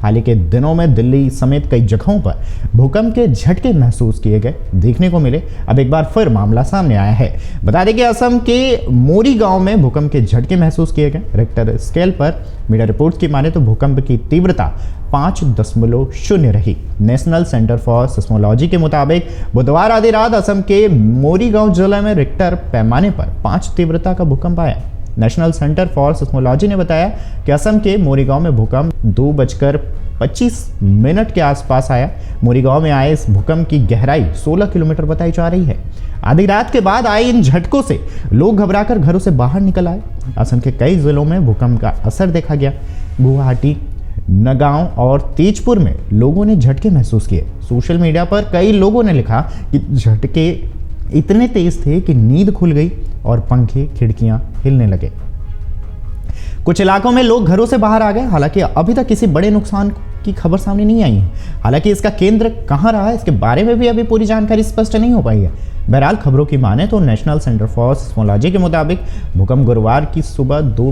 हाल ही के दिनों में दिल्ली समेत कई जगहों पर भूकंप के झटके महसूस किए गए देखने को मिले। अब एक बार फिर मामला सामने आया है। बता दें कि असम के मोरी गांव में भूकंप के झटके महसूस किए गए। रिक्टर स्केल पर मीडिया रिपोर्ट्स की माने तो भूकंप की तीव्रता 5.0 रही। नेशनल सेंटर फॉर सिस्मोलॉजी के मुताबिक बुधवार आधी रात असम के मोरी गांव जिले में रिक्टर पैमाने पर 5 तीव्रता का भूकंप आया। नेशनल सेंटर फॉर सिस्मोलॉजी ने बताया कि असम के मोरी गांव में भूकंप 2:25 के आसपास आया। मोरी गांव में आए इस भूकंप की गहराई 16 किलोमीटर बताई जा रही है। आधी रात के बाद आए इन झटकों से लोग घबराकर घरों से बाहर निकल आए। असम के कई जिलों में भूकंप का असर देखा गया। गुवाहाटी, नगांव और तेजपुर में लोगों ने झटके महसूस किए। सोशल मीडिया पर कई लोगों ने लिखा कि झटके इतने तेज थे कि नींद खुल गई और पंखे खिड़कियां हिलने लगे। कुछ इलाकों में लोग घरों से बाहर आ गए। हालांकि अभी तक किसी बड़े नुकसान की खबर सामने नहीं आई है। हालांकि इसका केंद्र कहां रहा है, इसके बारे में भी अभी पूरी जानकारी स्पष्ट नहीं हो पाई है। बहरहाल खबरों की माने तो नेशनल सेंटर फॉर सिस्मोलॉजी के मुताबिक भूकंप गुरुवार की सुबह 2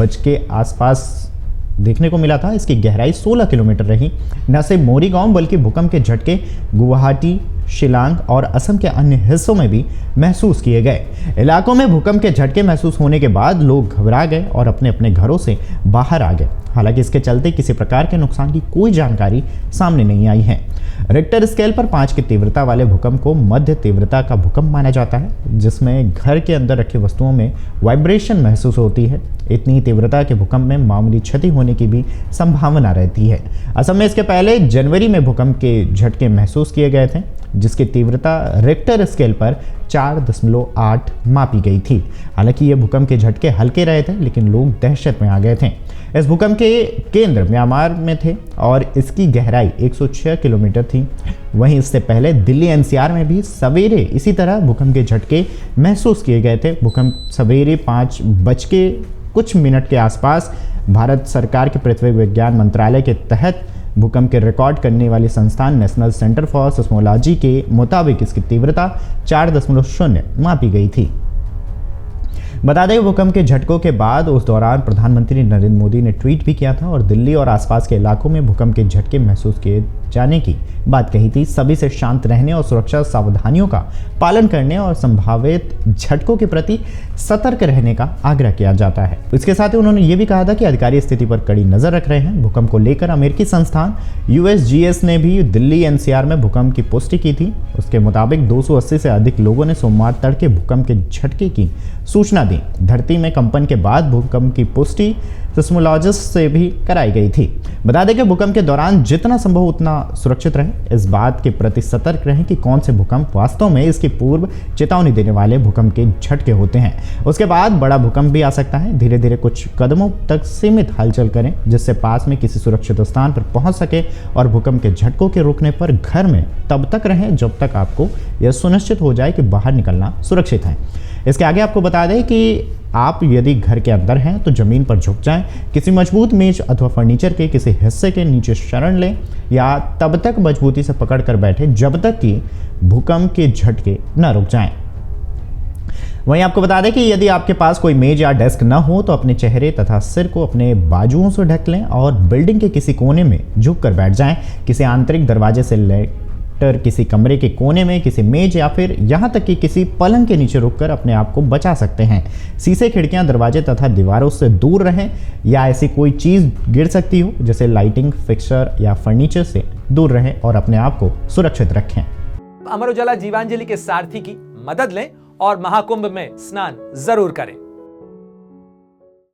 बजे के आसपास देखने को मिला था। इसकी गहराई 16 किलोमीटर रही। न सिर्फ मोरी गांव बल्कि भूकंप के झटके गुवाहाटी, शिलांग और असम के अन्य हिस्सों में भी महसूस किए गए। इलाकों में भूकंप के झटके महसूस होने के बाद लोग घबरा गए और अपने अपने घरों से बाहर आ गए। हालांकि इसके चलते किसी प्रकार के नुकसान की कोई जानकारी सामने नहीं आई है। रिक्टर स्केल पर 5 की तीव्रता वाले भूकंप को मध्य तीव्रता का भूकंप माना जाता है, जिसमें घर के अंदर रखी वस्तुओं में वाइब्रेशन महसूस होती है। इतनी तीव्रता के भूकंप में मामूली क्षति होने की भी संभावना रहती है। असम में इसके पहले जनवरी में भूकंप के झटके महसूस किए गए थे, जिसकी तीव्रता रिक्टर स्केल पर 4.8 मापी गई थी। हालांकि ये भूकंप के झटके हल्के रहे थे, लेकिन लोग दहशत में आ गए थे। इस भूकंप के केंद्र म्यांमार में थे और इसकी गहराई 106 किलोमीटर थी। वहीं इससे पहले दिल्ली एनसीआर में भी सवेरे इसी तरह भूकंप के झटके महसूस किए गए थे। भूकंप सवेरे 5:00 के आसपास भारत सरकार के पृथ्वी विज्ञान मंत्रालय के तहत भूकंप के रिकॉर्ड करने वाली संस्थान नेशनल सेंटर फॉर सिस्मोलॉजी के मुताबिक इसकी तीव्रता 4.0 मापी गई थी। बता दें भूकंप के झटकों के बाद उस दौरान प्रधानमंत्री नरेंद्र मोदी ने ट्वीट भी किया था और दिल्ली और आसपास के इलाकों में भूकंप के झटके महसूस किए जाने की बात कही थी। सभी से शांत रहने और सुरक्षा सावधानियों का पालन करने और संभावित झटकों के प्रति सतर्क रहने का आग्रह किया जाता है। इसके साथ ही उन्होंने ये भी कहा था कि अधिकारी स्थिति पर कड़ी नजर रख रहे हैं। भूकंप को लेकर अमेरिकी संस्थान USGS ने भी दिल्ली NCR में भूकंप की पुष्टि की थी। उसके मुताबिक 280 से अधिक लोगों ने सोमवार तड़के भूकंप के झटके की सूचना दी। धरती में कंपन के बाद भूकंप की पुष्टि सिस्मोलॉजिस्ट से भी कराई गई थी। बता दें कि भूकंप के दौरान जितना संभव उतना सुरक्षित रहें। इस बात के प्रति सतर्क रहें कि कौन से भूकंप वास्तव में इसकी पूर्व चेतावनी देने वाले भूकंप के झटके होते हैं। उसके बाद बड़ा भूकंप भी आ सकता है। धीरे धीरे कुछ कदमों तक सीमित हलचल करें, जिससे पास में किसी सुरक्षित स्थान पर पहुंच सके और भूकंप के झटकों के रुकने पर घर में तब तक रहें जब तक आपको यह सुनिश्चित हो जाए कि बाहर निकलना सुरक्षित है। इसके आगे आपको बता दें कि आप यदि घर के अंदर हैं तो जमीन पर झुक जाएं, किसी मजबूत मेज अथवा फर्नीचर के किसी हिस्से के नीचे शरण लें या तब तक मजबूती से पकड़ कर बैठे जब तक कि भूकंप के झटके न रुक जाएं। वहीं आपको बता दें कि यदि आपके पास कोई मेज या डेस्क न हो तो अपने चेहरे तथा सिर को अपने बाजुओं से ढक लें और बिल्डिंग के किसी कोने में झुक कर बैठ जाएं। किसी आंतरिक दरवाजे से लेकर किसी कमरे के कोने में किसी मेज या फिर यहां तक कि किसी पलंग के नीचे रुककर अपने आप को बचा सकते हैं। शीशे, खिड़कियां, दरवाजे तथा दीवारों से दूर रहें या ऐसी कोई चीज गिर सकती हो जैसे लाइटिंग फिक्सचर या फर्नीचर से दूर रहें और अपने आप को सुरक्षित रखें। अमर उजाला जीवांजलि के सारथी की मदद लें और महाकुंभ में स्नान जरूर करें।